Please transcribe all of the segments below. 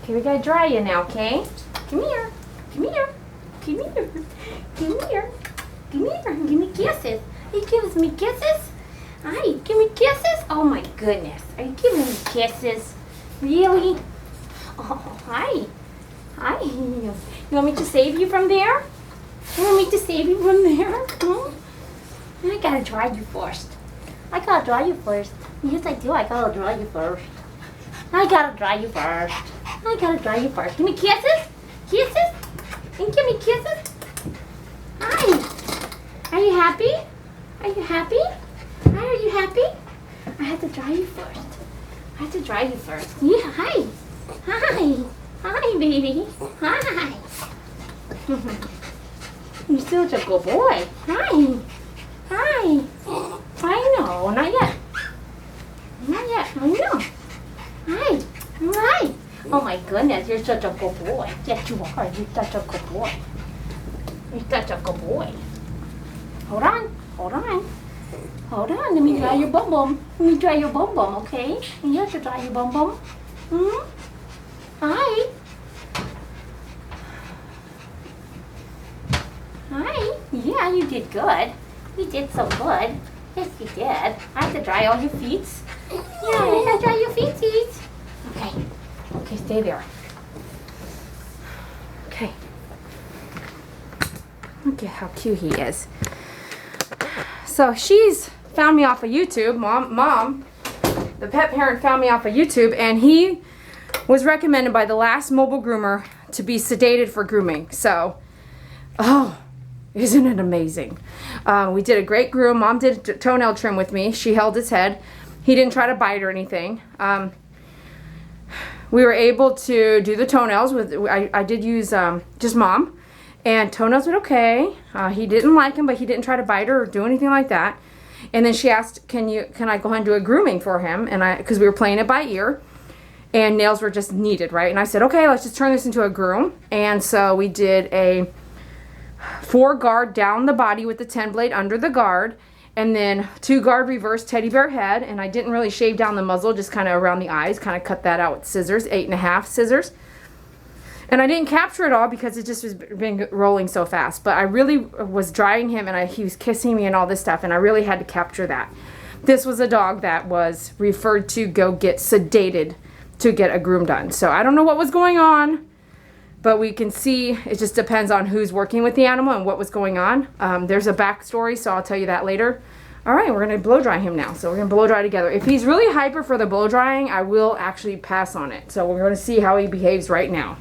Okay, we gotta dry you now, okay? Come here. Come here. Come here. Come here. Come here. Give me kisses. Are you giving me kisses? Hi, give me kisses? Oh my goodness. Are you giving me kisses? Really? Oh, hi. Hi. You want me to save you from there? You want me to save you from there? Hmm? I gotta dry you first. I gotta dry you first. Yes, I do. I gotta dry you first. I gotta dry you first. I gotta dry you first. Give me kisses? Kisses? And give me kisses? Hi. Are you happy? Are you happy? Hi, are you happy? I have to dry you first. I have to dry you first. Yeah, hi. Hi. Hi, baby. Hi. You're such a good boy. Hi. Hi. I know. Not yet. Not yet. I know. Hi. Hi. Oh my goodness, you're such a good boy. Yes, you are. You're such a good boy. You're such a good boy. Hold on. Hold on. Hold on. Let me dry your bum bum. Let me dry your bum bum, okay? You have to dry your bum bum. Hmm? Hi. Hi. Yeah, you did good. You did so good. Yes, you did. I have to dry all your feet. Yeah, I have to dry your feet. Okay. Okay, stay there. Okay. Look at how cute he is. So she's found me off of YouTube. Mom, the pet parent found me off of YouTube, and he was recommended by the last mobile groomer to be sedated for grooming. So, oh, isn't it amazing? We did a great groom. Mom did a toenail trim with me. She held his head. He didn't try to bite or anything. We were able to do the toenails with, I did use just Mom, and toenails went okay. He didn't like him, but he didn't try to bite her or do anything like that. And then she asked, can I go ahead and do a grooming for him? And because we were playing it by ear, and nails were just needed, right? And I said, okay, let's just turn this into a groom. And so we did a 4 guard down the body with the 10 blade under the guard, and then 2 guard reverse teddy bear head. And I didn't really shave down the muzzle, just kind of around the eyes, kind of cut that out with scissors, 8.5 scissors. And I didn't capture it all because it just was been rolling so fast. But I really was drying him, and he was kissing me and all this stuff, and I really had to capture that. This was a dog that was referred to go get sedated to get a groom done. So I don't know what was going on, but we can see it just depends on who's working with the animal and what was going on. There's a backstory, so I'll tell you that later. All right, we're gonna blow dry him now. So we're gonna blow dry together. If he's really hyper for the blow drying, I will actually pass on it. So we're gonna see how he behaves right now.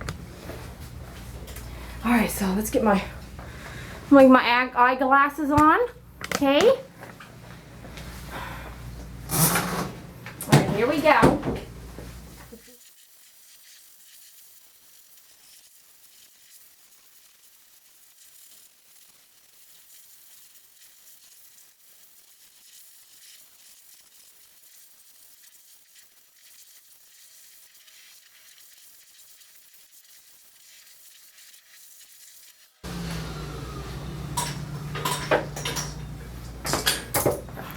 All right, so let's get my eyeglasses on, okay? All right, here we go.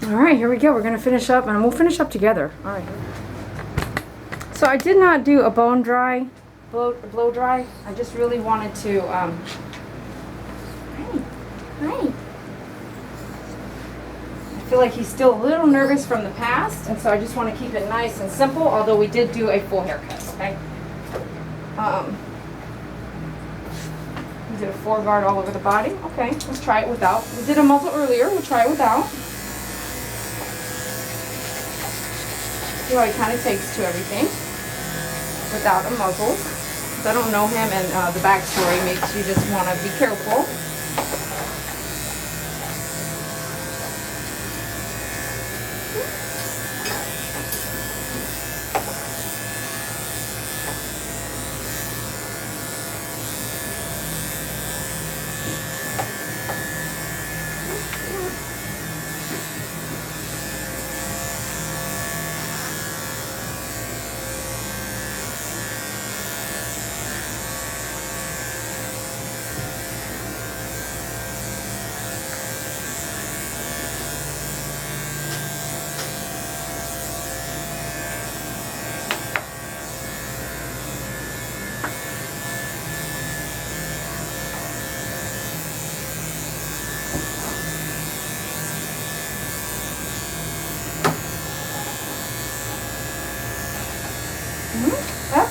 All right, here we go. We're gonna finish up, and we'll finish up together. All right. So I did not do a blow dry. I just really wanted to. Hi. I feel like he's still a little nervous from the past, and so I just want to keep it nice and simple. Although we did do a full haircut. Okay. We did a 4 guard all over the body. Okay, let's try it without. We did a muzzle earlier. We'll try it without. See how he kind of takes to everything without a muzzle. Because I don't know him, and the backstory makes you just want to be careful. Up.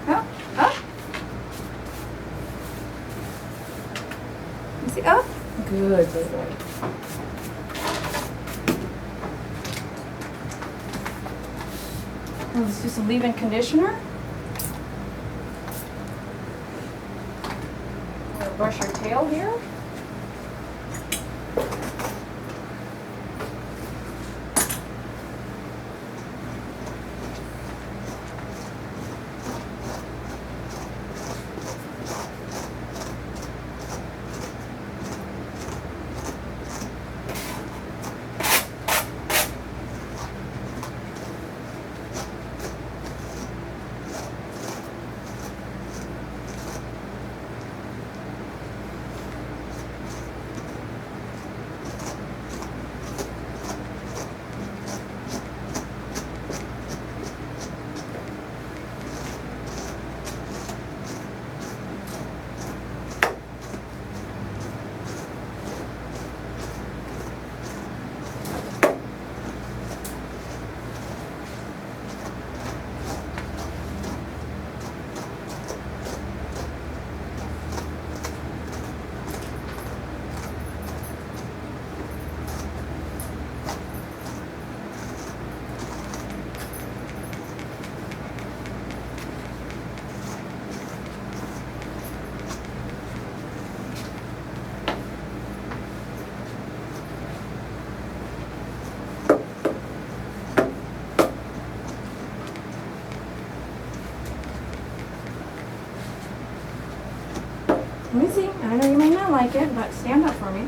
Up, up. You see, up. Good boy. Now let's do some leave-in conditioner. I'm gonna brush your tail here. Let me see. I know you may not like it, but stand up for me.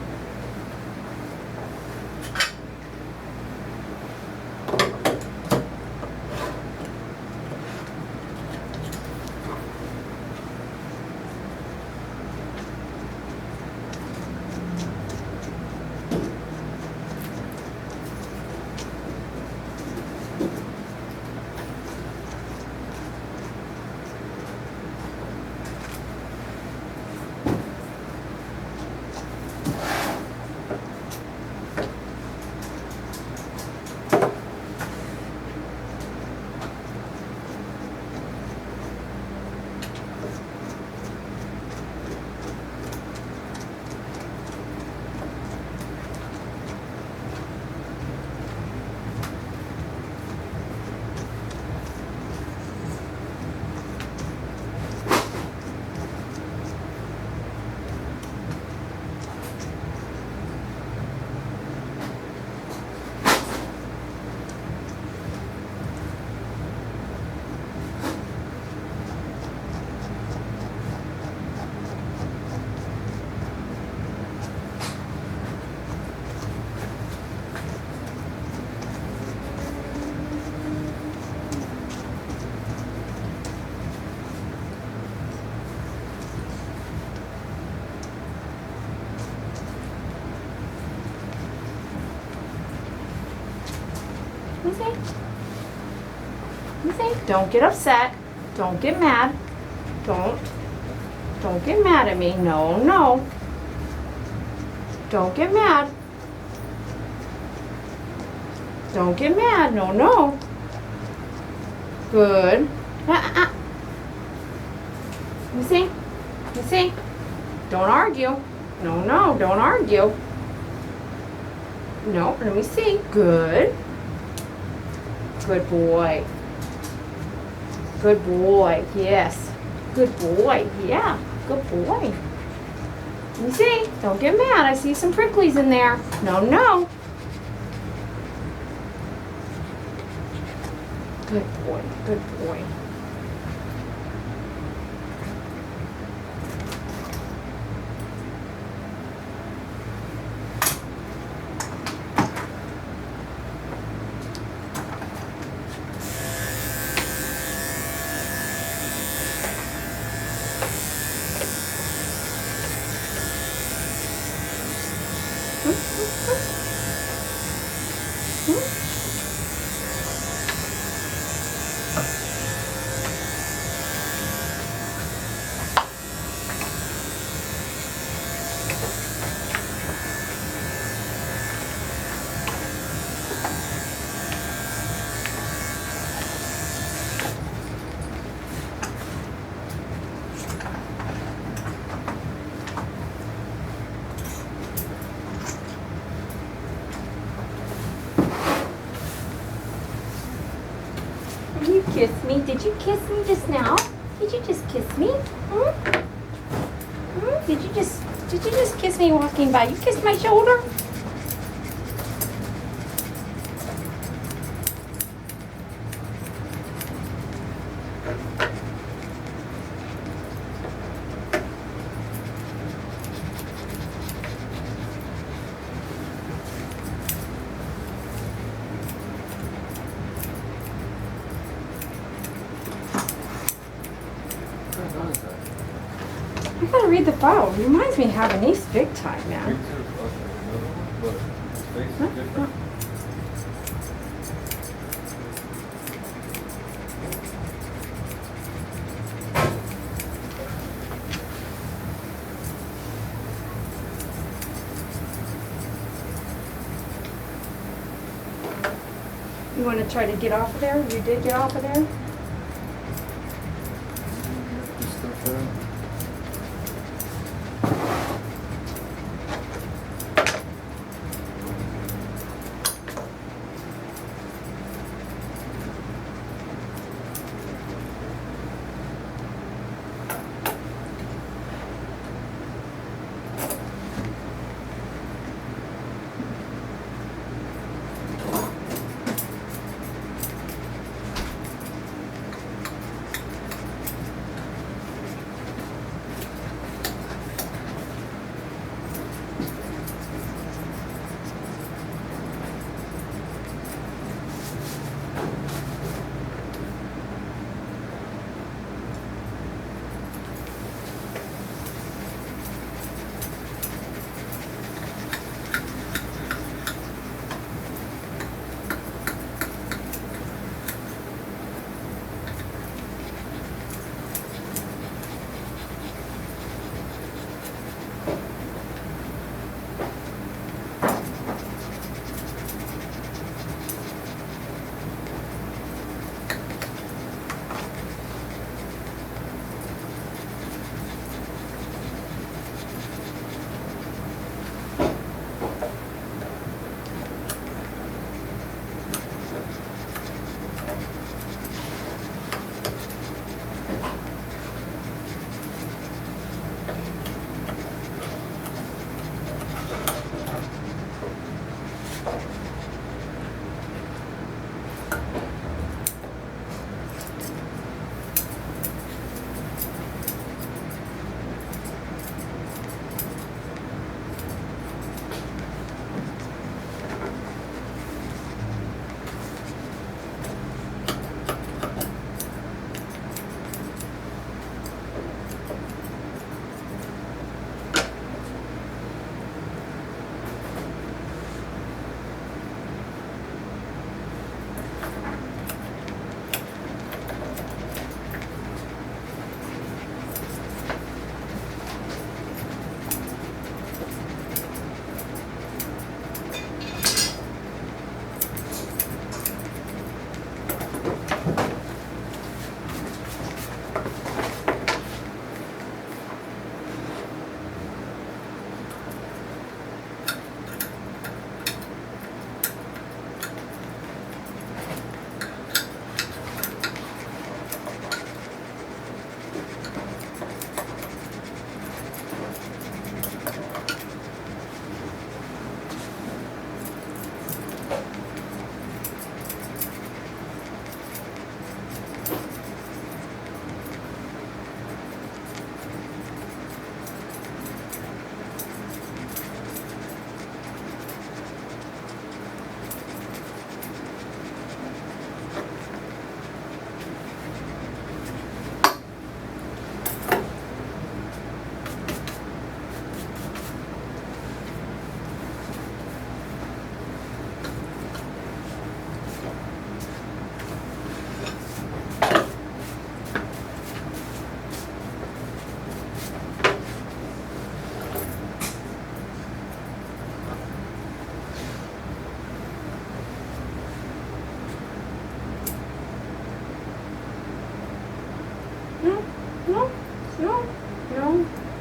You see? You see? Don't get upset. Don't get mad. Don't get mad at me. No, no. Don't get mad. Don't get mad. No, no. Good. You see? You see? Don't argue. No, no, don't argue. No, let me see. Good. Good boy. Good boy. Yes. Good boy. Yeah. Good boy. You see? Don't get mad. I see some pricklies in there. No, no. Good boy. Good boy. You kissed me. Did you kiss me just now? Did you just kiss me? Hmm? Hmm? Did you just kiss me walking by? You kissed my shoulder? I gotta read the file. It reminds me of having these big time, man. Huh? You want to try to get off of there? You did get off of there?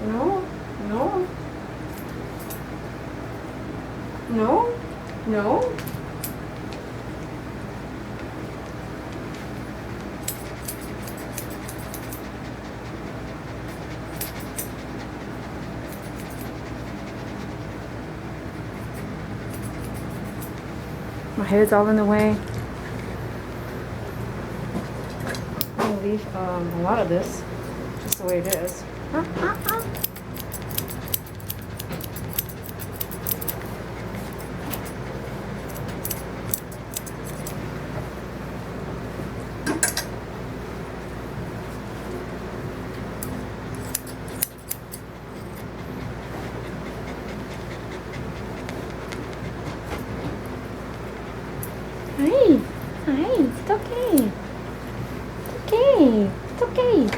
No. No. No. No. My head's all in the way. I'll leave a lot of this just the way it is. Hi. Hi. It's okay. It's okay. It's okay.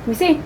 Let me see.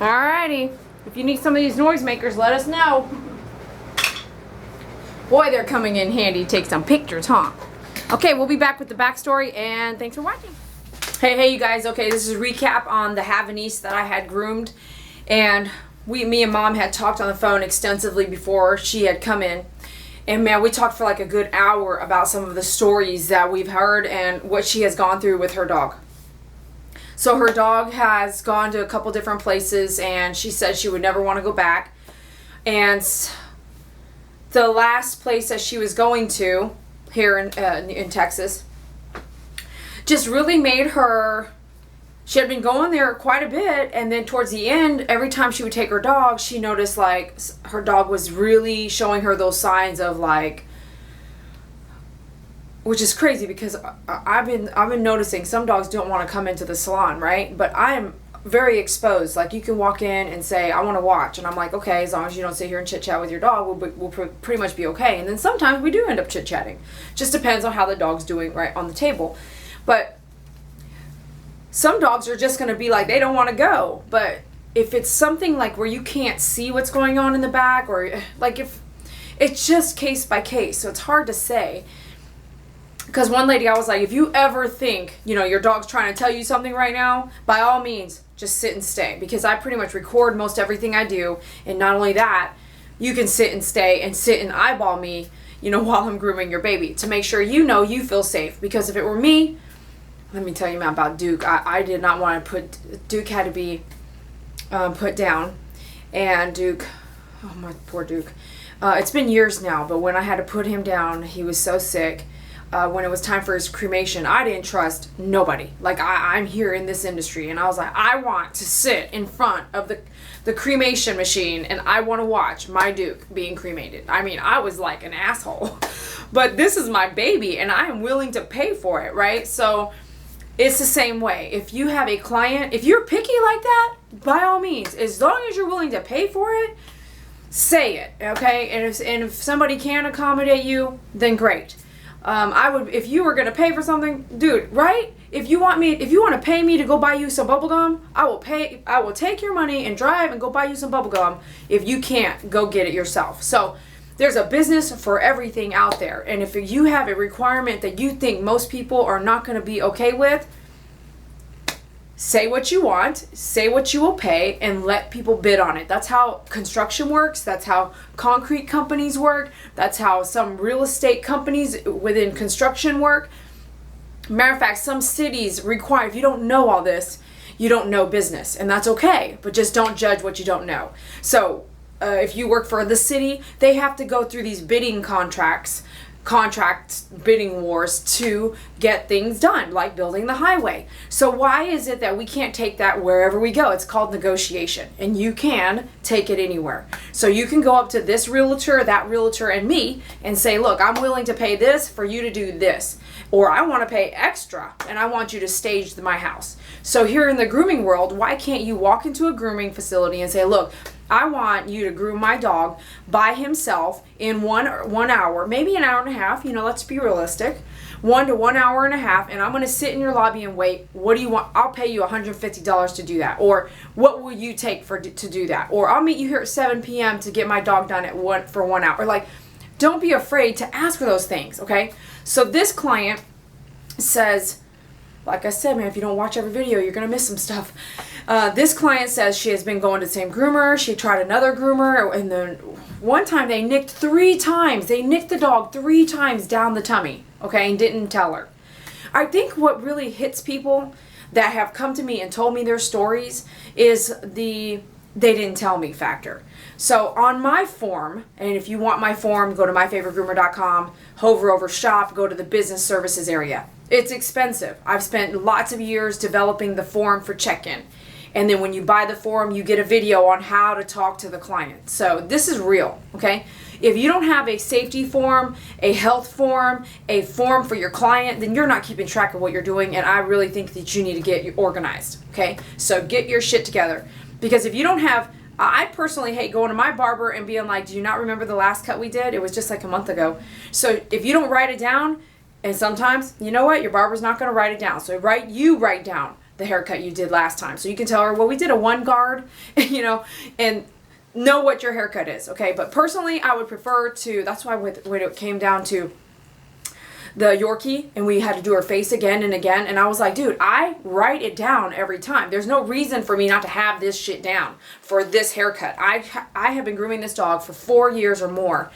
Alrighty. If you need some of these noisemakers, let us know. Boy, they're coming in handy to take some pictures, huh? Okay, we'll be back with the backstory, and thanks for watching. Hey, you guys. Okay, this is a recap on the Havanese that I had groomed. And me and Mom had talked on the phone extensively before she had come in. And man, we talked for like a good hour about some of the stories that we've heard and what she has gone through with her dog. So her dog has gone to a couple different places, and she said she would never want to go back. And the last place that she was going to here in Texas just really made her, she had been going there quite a bit, and then towards the end, every time she would take her dog, she noticed like her dog was really showing her those signs of like, which is crazy because I've been noticing some dogs don't want to come into the salon, right? But I am very exposed. Like, you can walk in and say, I want to watch, and I'm like, okay, as long as you don't sit here and chit chat with your dog, we'll pretty much be okay. And then sometimes we do end up chit chatting. Just depends on how the dog's doing right on the table. But some dogs are just going to be like, they don't want to go. But if it's something like where you can't see what's going on in the back, or like if it's just case by case, so it's hard to say. Because one lady, I was like, if you ever think, your dog's trying to tell you something right now, by all means, just sit and stay. Because I pretty much record most everything I do. And not only that, you can sit and stay and sit and eyeball me, while I'm grooming your baby, to make sure you feel safe. Because if it were me, let me tell you about Duke. I did not want to Duke had to be put down. And Duke, oh my poor Duke. It's been years now, but when I had to put him down, he was so sick. when it was time for his cremation, I didn't trust nobody. Like, I'm here in this industry, and I was like, I want to sit in front of the cremation machine, and I want to watch my Duke being cremated. I mean, I was like an asshole. But this is my baby, and I am willing to pay for it, right? So it's the same way. If you have a client, if you're picky like that, by all means, as long as you're willing to pay for it, say it, okay? And if somebody can accommodate you, then great. I would, if you were gonna pay for something, dude, right? If you want to pay me to go buy you some bubble gum, I will take your money and drive and go buy you some bubble gum. If you can't, go get it yourself. So there's a business for everything out there. And if you have a requirement that you think most people are not gonna be okay with, say what you want, say what you will pay, and let people bid on it. That's how construction works. That's how concrete companies work. That's how some real estate companies within construction work. Matter of fact, some cities require, if you don't know all this, you don't know business, and that's okay, but just don't judge what you don't know. So if you work for the city, they have to go through these bidding contract bidding wars to get things done, like building the highway. So why is it that we can't take that wherever we go? It's called negotiation, and you can take it anywhere. So you can go up to this realtor, that realtor, and me and say, look, I'm willing to pay this for you to do this, or I want to pay extra and I want you to stage my house. So here in the grooming world, why can't you walk into a grooming facility and say, look, I want you to groom my dog by himself in 1 hour, maybe an hour and a half, let's be realistic, 1 to 1 hour and a half, and I'm going to sit in your lobby and wait. What do you want? I'll pay you $150 to do that. Or what will you take to do that? Or I'll meet you here at 7 p.m. to get my dog done for 1 hour. Like, don't be afraid to ask for those things, okay? So this client says, like I said, man, if you don't watch every video, you're going to miss some stuff. This client says she has been going to the same groomer. She tried another groomer, and then one time they nicked 3 times. They nicked the dog 3 times down the tummy, okay, and didn't tell her. I think what really hits people that have come to me and told me their stories is the they didn't tell me factor. So on my form, and if you want my form, go to myfavoritegroomer.com, hover over shop, go to the business services area. It's expensive. I've spent lots of years developing the form for check-in. And then when you buy the form, you get a video on how to talk to the client. So this is real, okay? If you don't have a safety form, a health form, a form for your client, then you're not keeping track of what you're doing, and I really think that you need to get organized, okay? So get your shit together. Because if you don't have, I personally hate going to my barber and being like, do you not remember the last cut we did? It was just like a month ago. So if you don't write it down, and sometimes, you know what, your barber's not going to write it down. So you write down the haircut you did last time. So you can tell her, well, we did a 1 guard, and know what your haircut is, okay? But personally, I would prefer to, that's why when it came down to the Yorkie, and we had to do her face again and again, and I was like, dude, I write it down every time. There's no reason for me not to have this shit down for this haircut. I have been grooming this dog for 4 years or more.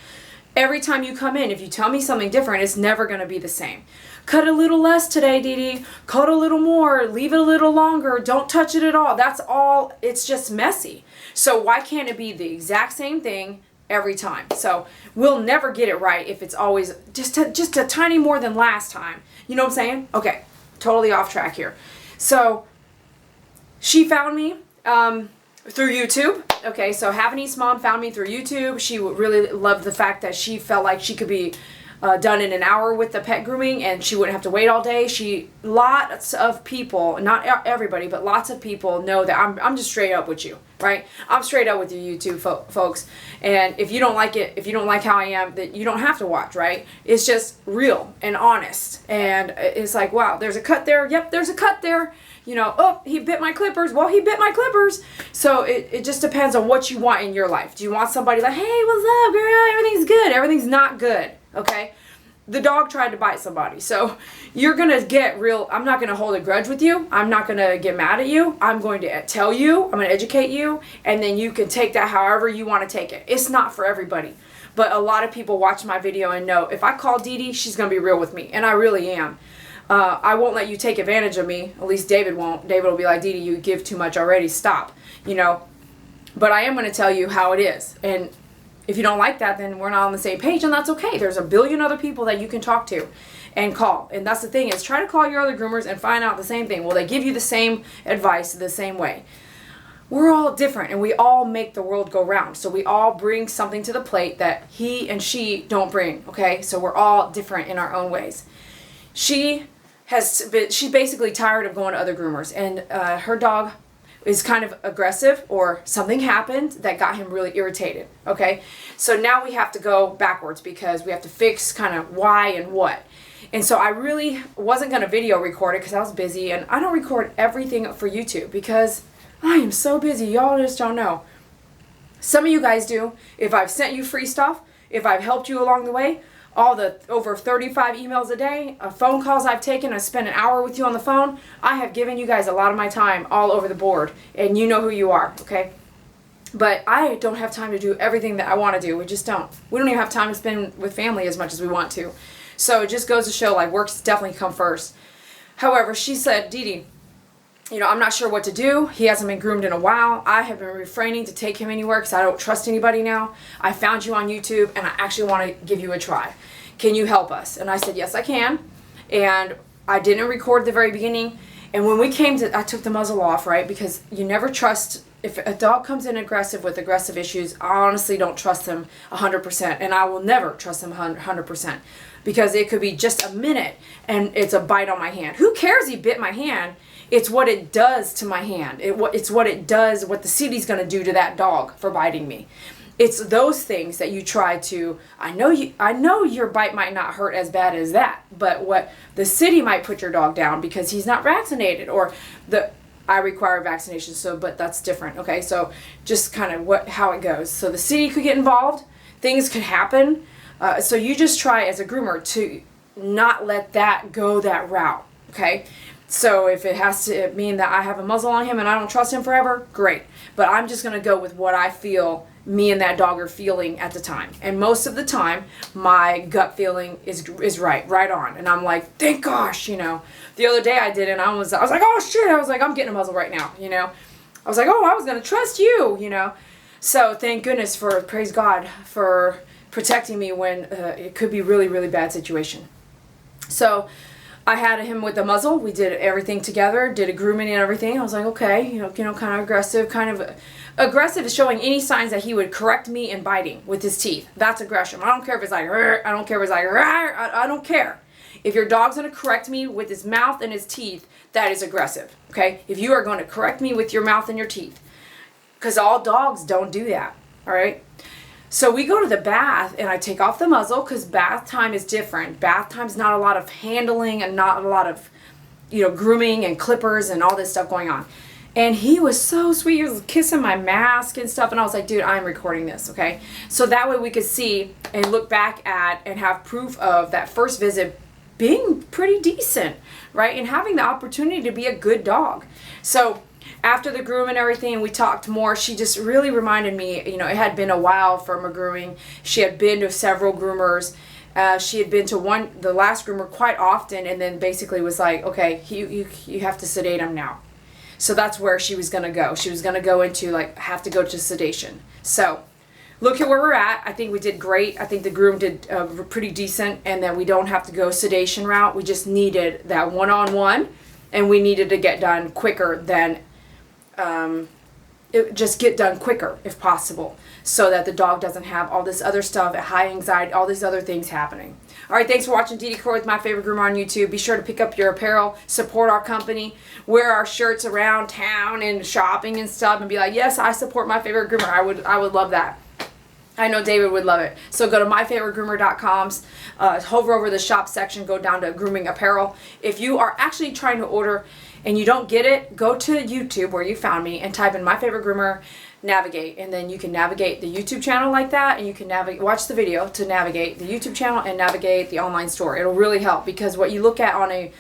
Every time you come in, if you tell me something different, it's never going to be the same. Cut a little less today, Dee Dee. Cut a little more. Leave it a little longer. Don't touch it at all. That's all. It's just messy. So why can't it be the exact same thing every time? So we'll never get it right if it's always just a tiny more than last time. You know what I'm saying? Okay, totally off track here. So she found me through YouTube. Okay, so Havanese Mom found me through YouTube. She really loved the fact that she felt like she could be done in an hour with the pet grooming, and she wouldn't have to wait all day. Lots of people, not everybody, but lots of people know that I'm just straight up with you, right? I'm straight up with you, YouTube folks. And if you don't like it, if you don't like how I am, that you don't have to watch, right? It's just real and honest. And it's like, wow, there's a cut there. Yep, there's a cut there. Oh, he bit my clippers. Well, he bit my clippers. So it just depends on what you want in your life. Do you want somebody like, hey, what's up, girl? Everything's good. Everything's not good. Okay? The dog tried to bite somebody. So you're going to get real. I'm not going to hold a grudge with you. I'm not going to get mad at you. I'm going to tell you. I'm going to educate you. And then you can take that however you want to take it. It's not for everybody. But a lot of people watch my video and know if I call Dee Dee, she's going to be real with me. And I really am. I won't let you take advantage of me. At least David won't. David will be like, Dee Dee, you give too much already. Stop. But I am going to tell you how it is. And if you don't like that, then we're not on the same page, and that's okay. There's a billion other people that you can talk to. and call. And that's the thing, is try to call your other groomers and find out the same thing. Will they give you the same advice the same way? We're all different, and we all make the world go round. So we all bring something to the plate that he and she don't bring, okay? So we're all different in our own ways. She's basically tired of going to other groomers, and her dog is kind of aggressive, or something happened that got him really irritated, okay? So now we have to go backwards, because we have to fix kind of why and what. And so I really wasn't going to video record it because I was busy, and I don't record everything for YouTube because I am so busy. Y'all just don't know. Some of you guys do. If I've sent you free stuff, if I've helped you along the way, all the over 35 emails a day, phone calls I've taken, I spent an hour with you on the phone, I have given you guys a lot of my time all over the board, and you know who you are, okay? But I don't have time to do everything that I want to do. We just don't. We don't even have time to spend with family as much as we want to. So it just goes to show, like, work's definitely come first. However, she said, Dee Dee, you know, I'm not sure what to do. He hasn't been groomed in a while. I have been refraining to take him anywhere because I don't trust anybody now. I found you on YouTube, and I actually want to give you a try. Can you help us? And I said, yes, I can. And I didn't record the very beginning. And when we came to, I took the muzzle off, right? Because you never trust, if a dog comes in aggressive with aggressive issues, I honestly don't trust them 100%. And I will never trust them 100%. Because it could be just a minute, and it's a bite on my hand. Who cares he bit my hand? It's what it does to my hand. It's what it does, what the city's going to do to that dog for biting me. It's those things that you try to, I know your bite might not hurt as bad as that, but what the city might put your dog down because he's not vaccinated, or I require vaccination, so, but that's different, okay? So just kind of how it goes. So the city could get involved, things could happen. So you just try as a groomer to not let that go that route, okay? So if it has to mean that I have a muzzle on him and I don't trust him forever, great. But I'm just going to go with what I feel me and that dog are feeling at the time. And most of the time, my gut feeling is right on. And I'm like, thank gosh, you know. The other day I did it, and I was like, oh shit. I was like, I'm getting a muzzle right now, you know. I was like, oh, I was going to trust you, you know. So thank goodness praise God for protecting me when it could be really, really bad situation. So I had him with the muzzle. We did everything together, did a grooming and everything. I was like, okay, you know, kind of aggressive. Aggressive is showing any signs that he would correct me in biting with his teeth. That's aggression. I don't care if it's like, I don't care if it's like, I don't care. If your dog's going to correct me with his mouth and his teeth, that is aggressive, okay? If you are going to correct me with your mouth and your teeth, because all dogs don't do that, all right? So we go to the bath, and I take off the muzzle because bath time is different. Bath time's not a lot of handling and not a lot of, you know, grooming and clippers and all this stuff going on. And he was so sweet. He was kissing my mask and stuff. And I was like, dude, I'm recording this, okay? So that way we could see and look back at and have proof of that first visit being pretty decent, right? And having the opportunity to be a good dog. So after the groom and everything, we talked more. She just really reminded me, you know, it had been a while from her grooming. She had been to several groomers. She had been to the last groomer quite often, and then basically was like, okay, you have to sedate him now. So that's where she was going to go. She was going to go into, like, have to go to sedation. So look at where we're at. I think we did great. I think the groom did pretty decent, and that we don't have to go sedation route. We just needed that one-on-one, and we needed to get done quicker than just get done quicker if possible, so that the dog doesn't have all this other stuff, high anxiety, all these other things happening. All right, thanks for watching Dee Dee Croy with My Favorite Groomer on YouTube. Be sure to pick up your apparel, support our company, wear our shirts around town and shopping and stuff, and be like, yes, I support My Favorite Groomer. I would love that. I know David would love it. So go to myfavoritegroomer.com, hover over the shop section, go down to grooming apparel. If you are actually trying to order and you don't get it, go to YouTube where you found me and type in My Favorite Groomer, navigate, and then you can navigate the YouTube channel like that, and you can watch the video to navigate the YouTube channel and navigate the online store. It'll really help, because what you look at on a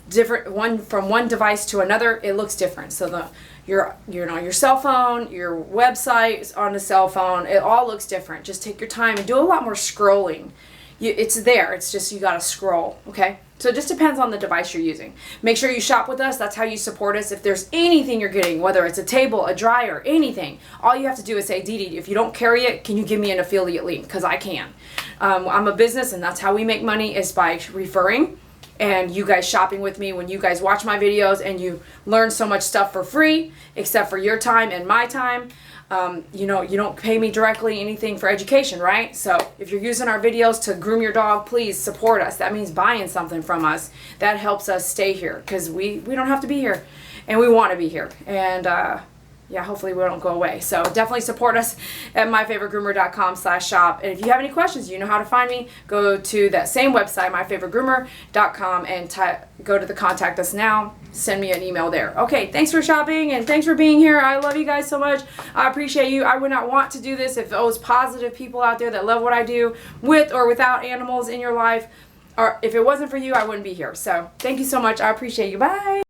different one from one device to another, it looks different. So your cell phone, your website on the cell phone, it all looks different. Just take your time and do a lot more scrolling. It's there. It's just you got to scroll, okay? So it just depends on the device you're using. Make sure you shop with us. That's how you support us. If there's anything you're getting, whether it's a table, a dryer, anything, all you have to do is say, Dee Dee, if you don't carry it, can you give me an affiliate link? Because I can. I'm a business, and that's how we make money, is by referring. and you guys shopping with me, when you guys watch my videos and you learn so much stuff for free, except for your time and my time. You know, you don't pay me directly anything for education, right? So if you're using our videos to groom your dog, please support us. That means buying something from us. That helps us stay here, because we don't have to be here, and we want to be here. And yeah, hopefully we don't go away. So definitely support us at myfavoritegroomer.com/shop. And if you have any questions, you know how to find me. Go to that same website, myfavoritegroomer.com, and go to the contact us now. Send me an email there. Okay, thanks for shopping, and thanks for being here. I love you guys so much. I appreciate you. I would not want to do this if there was positive people out there that love what I do, with or without animals in your life. Or if it wasn't for you, I wouldn't be here. So thank you so much. I appreciate you. Bye.